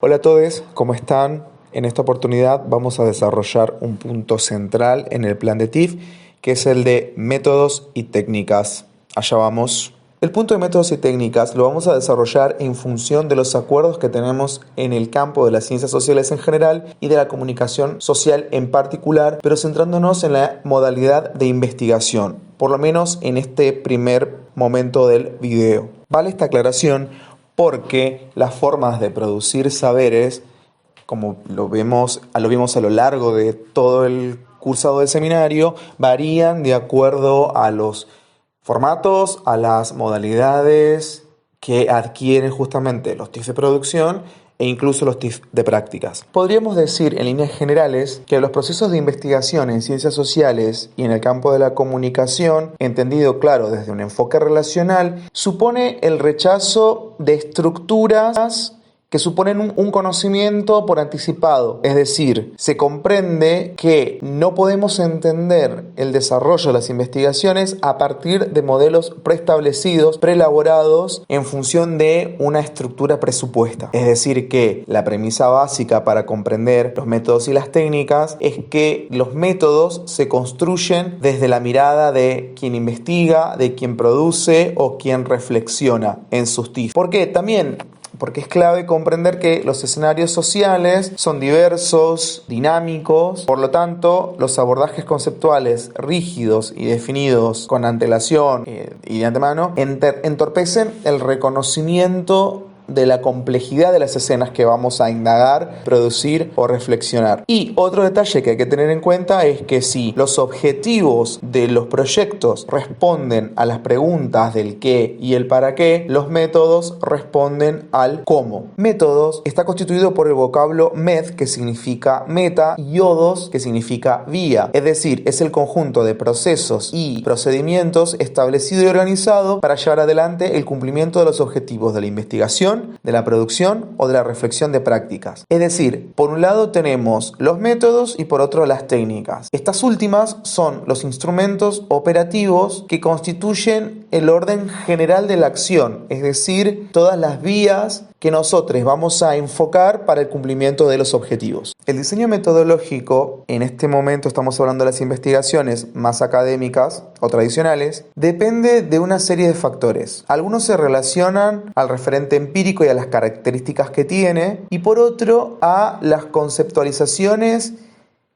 Hola a todos, ¿cómo están? En esta oportunidad vamos a desarrollar un punto central en el plan de TIF, que es el de métodos y técnicas. Allá vamos. El punto de métodos y técnicas lo vamos a desarrollar en función de los acuerdos que tenemos en el campo de las ciencias sociales en general y de la comunicación social en particular, pero centrándonos en la modalidad de investigación, por lo menos en este primer momento del video. Vale esta aclaración porque las formas de producir saberes, como lo vimos a lo largo de todo el cursado del seminario, varían de acuerdo a los formatos, a las modalidades que adquieren justamente los TIC de producción e incluso los TIC de prácticas. Podríamos decir en líneas generales que los procesos de investigación en ciencias sociales y en el campo de la comunicación, entendido claro desde un enfoque relacional, supone el rechazo de estructuras que suponen un conocimiento por anticipado. Es decir, se comprende que no podemos entender el desarrollo de las investigaciones a partir de modelos preestablecidos, preelaborados en función de una estructura presupuesta. Es decir, que la premisa básica para comprender los métodos y las técnicas es que los métodos se construyen desde la mirada de quien investiga, de quien produce o quien reflexiona en sus TIF. ¿Por qué? También porque es clave comprender que los escenarios sociales son diversos, dinámicos, por lo tanto, los abordajes conceptuales rígidos y definidos con antelación y de antemano entorpecen el reconocimiento de la complejidad de las escenas que vamos a indagar, producir o reflexionar. Y otro detalle que hay que tener en cuenta es que si los objetivos de los proyectos responden a las preguntas del qué y el para qué, los métodos responden al cómo. Métodos está constituido por el vocablo med, que significa meta, y odos, que significa vía. Es decir, es el conjunto de procesos y procedimientos establecido y organizado para llevar adelante el cumplimiento de los objetivos de la investigación, de la producción o de la reflexión de prácticas. Es decir, por un lado tenemos los métodos y por otro las técnicas. Estas últimas son los instrumentos operativos que constituyen el orden general de la acción, es decir, todas las vías que nosotros vamos a enfocar para el cumplimiento de los objetivos. El diseño metodológico, en este momento estamos hablando de las investigaciones más académicas o tradicionales, depende de una serie de factores. Algunos se relacionan al referente empírico y a las características que tiene, y por otro a las conceptualizaciones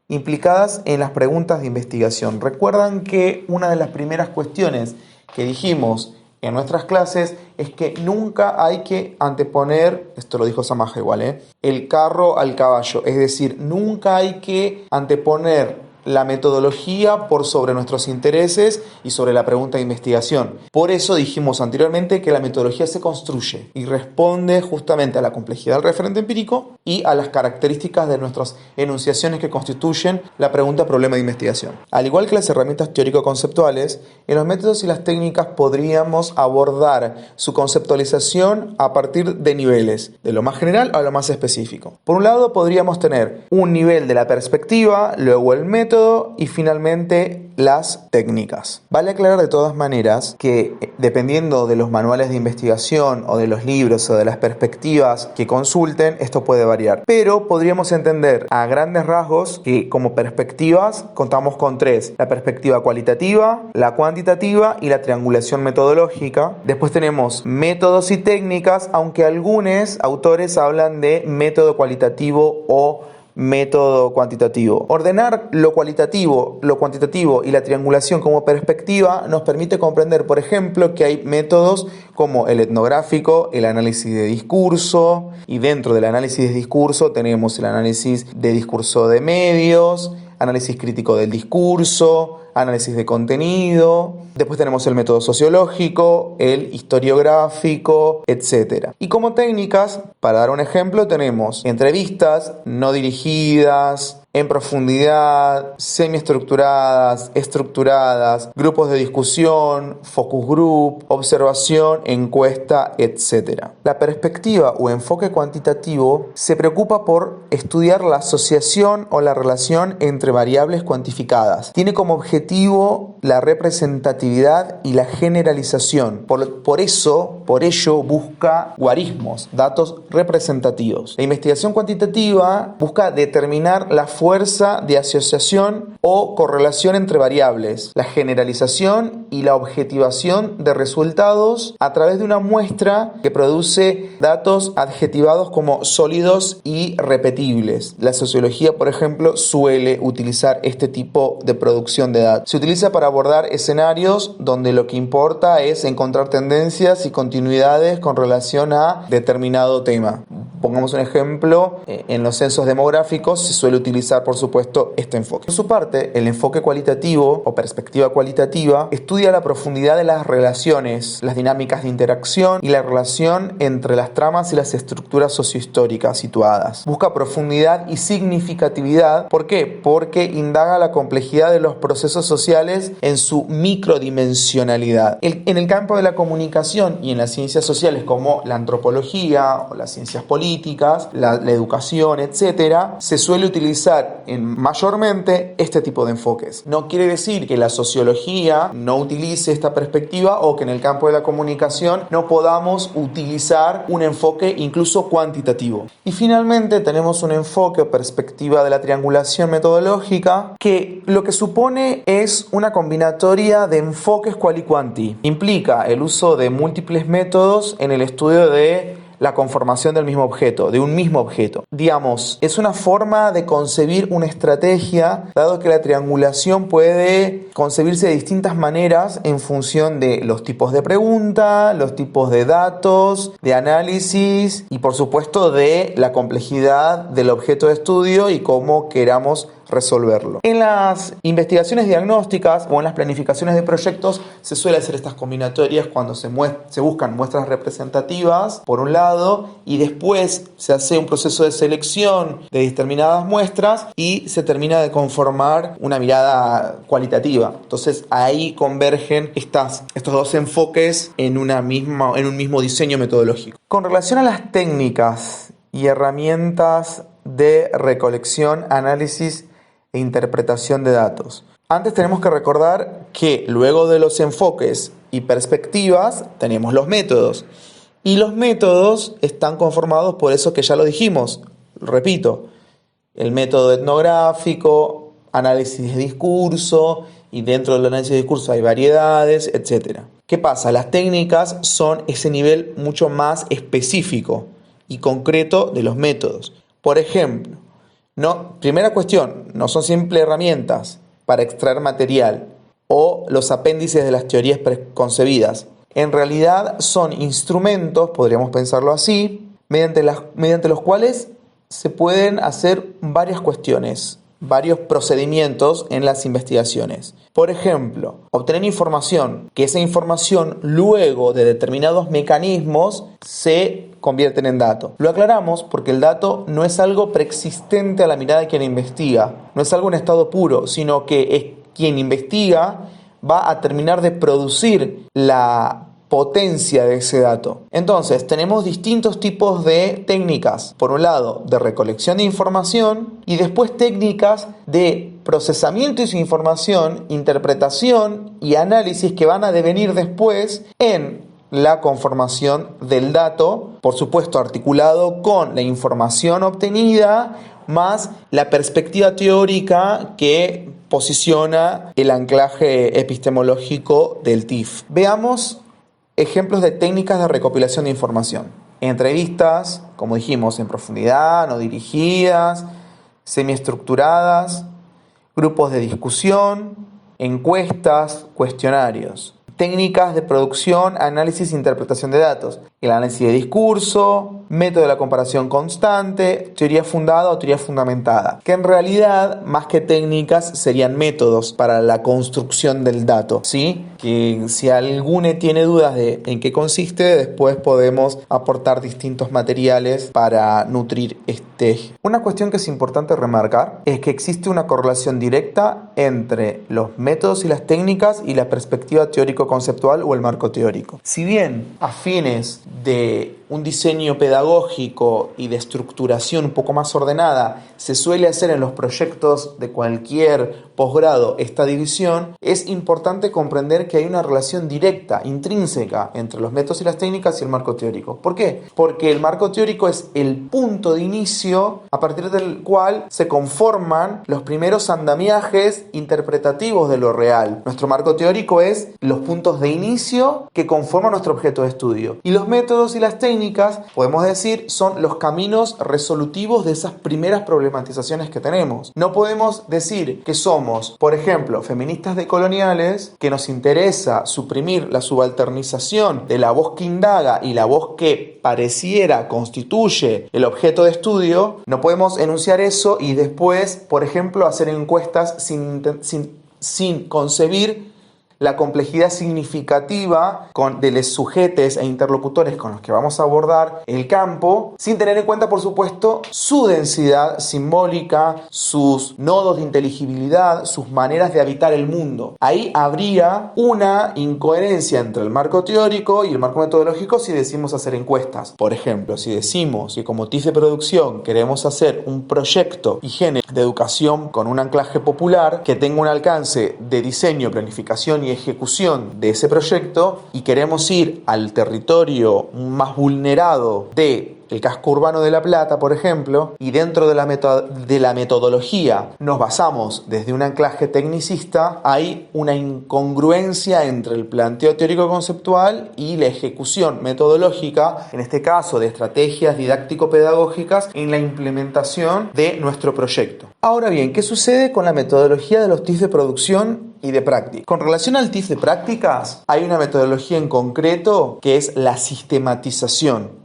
implicadas en las preguntas de investigación. Recuerdan que una de las primeras cuestiones que dijimos en nuestras clases es que nunca hay que anteponer, esto lo dijo Samaja igual, el carro al caballo. Es decir, nunca hay que anteponer la metodología por sobre nuestros intereses y sobre la pregunta de investigación. Por eso dijimos anteriormente que la metodología se construye y responde justamente a la complejidad del referente empírico y a las características de nuestras enunciaciones que constituyen la pregunta-problema de investigación. Al igual que las herramientas teórico-conceptuales, en los métodos y las técnicas podríamos abordar su conceptualización a partir de niveles, de lo más general a lo más específico. Por un lado, podríamos tener un nivel de la perspectiva, luego el método y finalmente las técnicas. Vale aclarar de todas maneras que dependiendo de los manuales de investigación o de los libros o de las perspectivas que consulten, esto puede variar. Pero podríamos entender a grandes rasgos que como perspectivas contamos con tres: la perspectiva cualitativa, la cuantitativa y la triangulación metodológica. Después tenemos métodos y técnicas, aunque algunos autores hablan de método cualitativo o método cuantitativo. Ordenar lo cualitativo, lo cuantitativo y la triangulación como perspectiva nos permite comprender, por ejemplo, que hay métodos como el etnográfico, el análisis de discurso, y dentro del análisis de discurso tenemos el análisis de discurso de medios, análisis crítico del discurso, análisis de contenido. Después tenemos el método sociológico, el historiográfico, etc. Y como técnicas, para dar un ejemplo, tenemos entrevistas no dirigidas, en profundidad, semiestructuradas, estructuradas, grupos de discusión, focus group, observación, encuesta, etc. La perspectiva o enfoque cuantitativo se preocupa por estudiar la asociación o la relación entre variables cuantificadas. Tiene como objetivo la representatividad y la generalización. Por ello busca guarismos, datos representativos. La investigación cuantitativa busca determinar la fuerza de asociación o correlación entre variables, la generalización y la objetivación de resultados a través de una muestra que produce datos adjetivados como sólidos y repetibles. La sociología, por ejemplo, suele utilizar este tipo de producción de datos. Se utiliza para abordar escenarios donde lo que importa es encontrar tendencias y continuidades con relación a determinado tema. Pongamos un ejemplo, en los censos demográficos se suele utilizar, por supuesto, este enfoque. Por su parte, el enfoque cualitativo o perspectiva cualitativa estudia la profundidad de las relaciones, las dinámicas de interacción y la relación entre las tramas y las estructuras sociohistóricas situadas. Busca profundidad y significatividad. ¿Por qué? Porque indaga la complejidad de los procesos sociales en su microdimensionalidad. En el campo de la comunicación y en las ciencias sociales como la antropología o las ciencias políticas, la educación, etc., se suele utilizar mayormente este tipo de enfoques. No quiere decir que la sociología no utilice esta perspectiva o que en el campo de la comunicación no podamos utilizar un enfoque incluso cuantitativo. Y finalmente tenemos un enfoque o perspectiva de la triangulación metodológica que lo que supone es una combinatoria de enfoques quali quanti. Implica el uso de múltiples métodos en el estudio de la conformación del mismo objeto, de un mismo objeto. Digamos, es una forma de concebir una estrategia, dado que la triangulación puede concebirse de distintas maneras en función de los tipos de pregunta, los tipos de datos, de análisis y por supuesto de la complejidad del objeto de estudio y cómo queramos resolverlo. En las investigaciones diagnósticas o en las planificaciones de proyectos se suele hacer estas combinatorias cuando se buscan muestras representativas por un lado y después se hace un proceso de selección de determinadas muestras y se termina de conformar una mirada cualitativa. Entonces ahí convergen estos dos enfoques en un mismo diseño metodológico. Con relación a las técnicas y herramientas de recolección, análisis e interpretación de datos. Antes tenemos que recordar que luego de los enfoques y perspectivas tenemos los métodos. Y los métodos están conformados por eso que ya lo dijimos. Repito, el método etnográfico, análisis de discurso, y dentro del análisis de discurso hay variedades, etc. ¿Qué pasa? Las técnicas son ese nivel mucho más específico y concreto de los métodos. Por ejemplo, primera cuestión, no son simples herramientas para extraer material o los apéndices de las teorías preconcebidas. En realidad son instrumentos, podríamos pensarlo así, mediante los cuales se pueden hacer varias cuestiones, varios procedimientos en las investigaciones. Por ejemplo, obtener información, que esa información luego de determinados mecanismos se convierten en dato. Lo aclaramos porque el dato no es algo preexistente a la mirada de quien investiga, no es algo en estado puro, sino que es quien investiga va a terminar de producir la potencia de ese dato. Entonces, tenemos distintos tipos de técnicas. Por un lado, de recolección de información y después técnicas de procesamiento de esa información, interpretación y análisis que van a devenir después en la conformación del dato, por supuesto articulado con la información obtenida más la perspectiva teórica que posiciona el anclaje epistemológico del TIF. Veamos ejemplos de técnicas de recopilación de información. Entrevistas, como dijimos, en profundidad, no dirigidas, semiestructuradas, grupos de discusión, encuestas, cuestionarios. Técnicas de producción, análisis e interpretación de datos. el análisis de discurso, método de la comparación constante, teoría fundada o teoría fundamentada, que en realidad, más que técnicas, serían métodos para la construcción del dato, ¿sí? Que si alguno tiene dudas de en qué consiste, después podemos aportar distintos materiales para nutrir este eje. Una cuestión que es importante remarcar es que existe una correlación directa entre los métodos y las técnicas y la perspectiva teórico-conceptual o el marco teórico. Si bien a fines de un diseño pedagógico y de estructuración un poco más ordenada se suele hacer en los proyectos de cualquier posgrado esta división, es importante comprender que hay una relación directa, intrínseca, entre los métodos y las técnicas y el marco teórico. ¿Por qué? Porque el marco teórico es el punto de inicio a partir del cual se conforman los primeros andamiajes interpretativos de lo real. Nuestro marco teórico es los puntos de inicio que conforman nuestro objeto de estudio. Y los métodos y las técnicas, podemos decir, son los caminos resolutivos de esas primeras problematizaciones que tenemos. No podemos decir que somos, por ejemplo, feministas decoloniales, que nos interesa suprimir la subalternización de la voz que indaga y la voz que pareciera constituye el objeto de estudio. No podemos enunciar eso y después, por ejemplo, hacer encuestas sin concebir la complejidad significativa de los sujetos e interlocutores con los que vamos a abordar el campo, sin tener en cuenta, por supuesto, su densidad simbólica, sus nodos de inteligibilidad, sus maneras de habitar el mundo. Ahí habría una incoherencia entre el marco teórico y el marco metodológico si decimos hacer encuestas. Por ejemplo, si decimos que como TIF de producción queremos hacer un proyecto y género de educación con un anclaje popular que tenga un alcance de diseño, planificación y ejecución de ese proyecto y queremos ir al territorio más vulnerado de el casco urbano de La Plata, por ejemplo, y dentro de la metodología nos basamos desde un anclaje tecnicista, hay una incongruencia entre el planteo teórico-conceptual y la ejecución metodológica, en este caso de estrategias didáctico-pedagógicas, en la implementación de nuestro proyecto. Ahora bien, ¿qué sucede con la metodología de los TIF de producción y de práctica? Con relación al TIF de prácticas, hay una metodología en concreto que es la sistematización.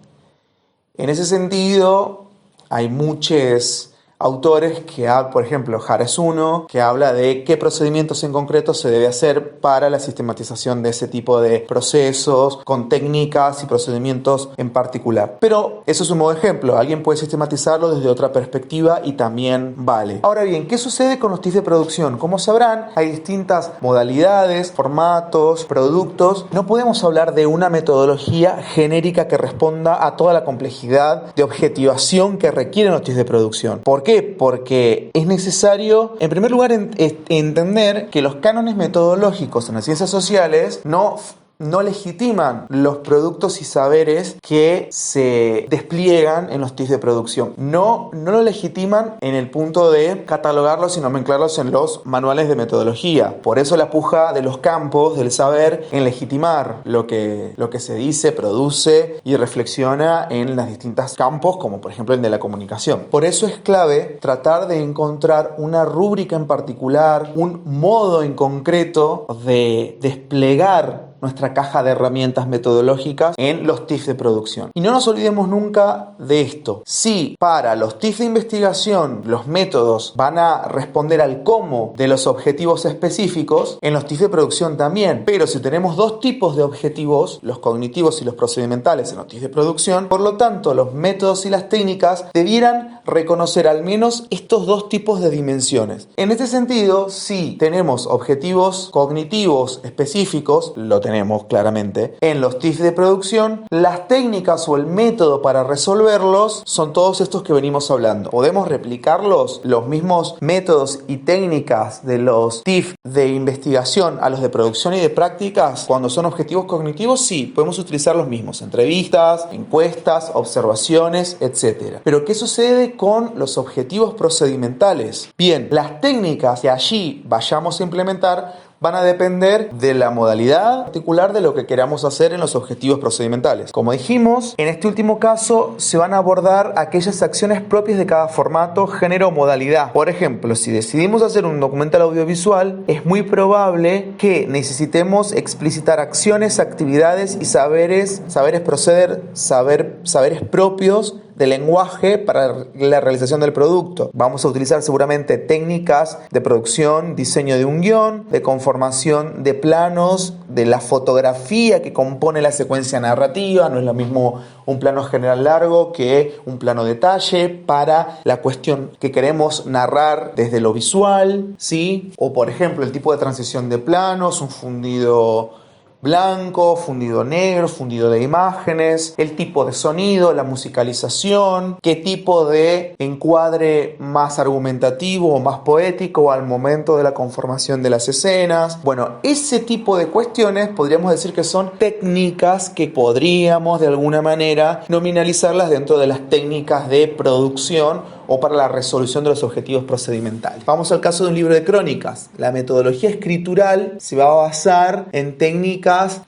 En ese sentido, hay muchos autores que, por ejemplo, Jares 1, que habla de qué procedimientos en concreto se debe hacer para la sistematización de ese tipo de procesos, con técnicas y procedimientos en particular. Pero eso es un modo ejemplo, alguien puede sistematizarlo desde otra perspectiva y también vale. Ahora bien, ¿qué sucede con los TIF de producción? Como sabrán, hay distintas modalidades, formatos, productos. No podemos hablar de una metodología genérica que responda a toda la complejidad de objetivación que requieren los TIF de producción. ¿Por qué? Porque es necesario, en primer lugar, entender que los cánones metodológicos en las ciencias sociales no legitiman los productos y saberes que se despliegan en los TIF de producción. No lo legitiman en el punto de catalogarlos y nomenclarlos en los manuales de metodología. Por eso la puja de los campos del saber en legitimar lo que se dice, produce y reflexiona en los distintos campos, como por ejemplo el de la comunicación. Por eso es clave tratar de encontrar una rúbrica en particular, un modo en concreto de desplegar nuestra caja de herramientas metodológicas en los TIF de producción. Y no nos olvidemos nunca de esto. Si para los TIF de investigación los métodos van a responder al cómo de los objetivos específicos, en los TIF de producción también. Pero si tenemos dos tipos de objetivos, los cognitivos y los procedimentales en los TIF de producción, por lo tanto los métodos y las técnicas debieran reconocer al menos estos dos tipos de dimensiones. En este sentido, si tenemos objetivos cognitivos específicos, lo tenemos claramente, en los TIF de producción, las técnicas o el método para resolverlos son todos estos que venimos hablando. ¿Podemos replicarlos, los mismos métodos y técnicas de los TIF de investigación a los de producción y de prácticas cuando son objetivos cognitivos? Sí, podemos utilizar los mismos, entrevistas, encuestas, observaciones, etc. Pero ¿qué sucede con los objetivos procedimentales? Bien, las técnicas que allí vayamos a implementar van a depender de la modalidad particular de lo que queramos hacer en los objetivos procedimentales. Como dijimos, en este último caso se van a abordar aquellas acciones propias de cada formato, género o modalidad. Por ejemplo, si decidimos hacer un documental audiovisual, es muy probable que necesitemos explicitar acciones, actividades y saberes proceder, saberes propios del lenguaje para la realización del producto. Vamos a utilizar seguramente técnicas de producción, diseño de un guión, de conformación de planos, de la fotografía que compone la secuencia narrativa. No es lo mismo un plano general largo que un plano detalle para la cuestión que queremos narrar desde lo visual, ¿sí? O por ejemplo el tipo de transición de planos, un fundido blanco, fundido negro, fundido de imágenes, el tipo de sonido, la musicalización, qué tipo de encuadre más argumentativo o más poético al momento de la conformación de las escenas. Bueno, ese tipo de cuestiones podríamos decir que son técnicas que podríamos de alguna manera nominalizarlas dentro de las técnicas de producción o para la resolución de los objetivos procedimentales. Vamos al caso de un libro de crónicas. La metodología escritural se va a basar en técnicas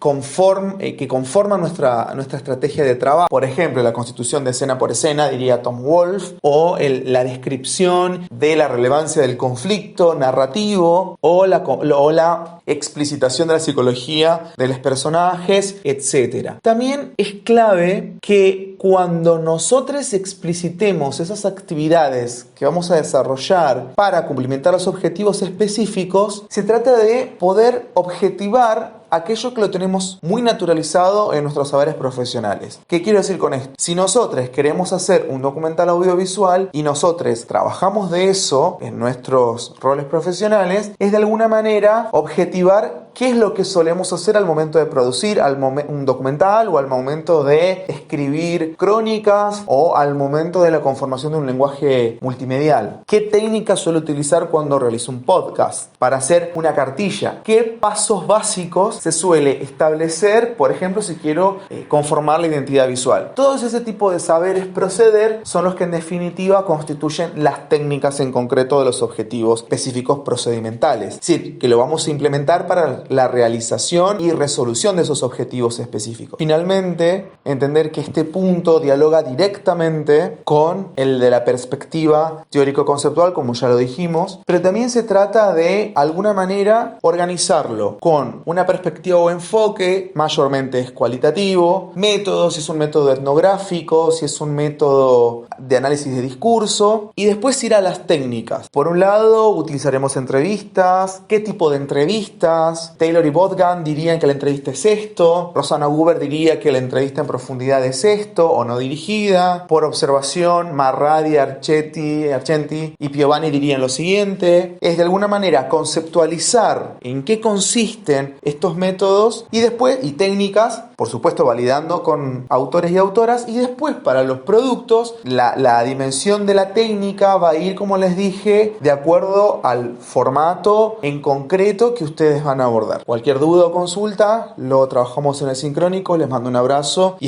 que conforman nuestra estrategia de trabajo. Por ejemplo, la constitución de escena por escena, diría Tom Wolfe, o la descripción de la relevancia del conflicto narrativo, o la explicitación de la psicología de los personajes, etc. También es clave que cuando nosotros explicitemos esas actividades que vamos a desarrollar para cumplimentar los objetivos específicos, se trata de poder objetivar aquello que lo tenemos muy naturalizado en nuestros saberes profesionales. ¿Qué quiero decir con esto? Si nosotros queremos hacer un documental audiovisual y nosotros trabajamos de eso en nuestros roles profesionales, es de alguna manera objetivar qué es lo que solemos hacer al momento de producir un documental o al momento de escribir crónicas o al momento de la conformación de un lenguaje multimedial. ¿Qué técnicas suelo utilizar cuando realizo un podcast? Para hacer una cartilla. ¿Qué pasos básicos se suele establecer, por ejemplo, si quiero conformar la identidad visual? Todos ese tipo de saberes proceder son los que en definitiva constituyen las técnicas en concreto de los objetivos específicos procedimentales. Es decir, que lo vamos a implementar para la realización y resolución de esos objetivos específicos. Finalmente, entender que este punto dialoga directamente con el de la perspectiva teórico-conceptual, como ya lo dijimos, pero también se trata de alguna manera organizarlo con una perspectiva o enfoque, mayormente es cualitativo, métodos, si es un método etnográfico, si es un método de análisis de discurso, y después ir a las técnicas. Por un lado, utilizaremos entrevistas. ¿Qué tipo de entrevistas? Taylor y Botgan dirían que la entrevista es esto, Rosanna Huber diría que la entrevista en profundidad es esto, o no dirigida. Por observación, Marradi, Argenti y Piovani dirían lo siguiente. Es de alguna manera conceptualizar en qué consisten estos métodos y técnicas, por supuesto validando con autores y autoras, y después para los productos la dimensión de la técnica va a ir, como les dije, de acuerdo al formato en concreto que ustedes van a abordar. Cualquier duda o consulta lo trabajamos en el sincrónico. Les mando un abrazo y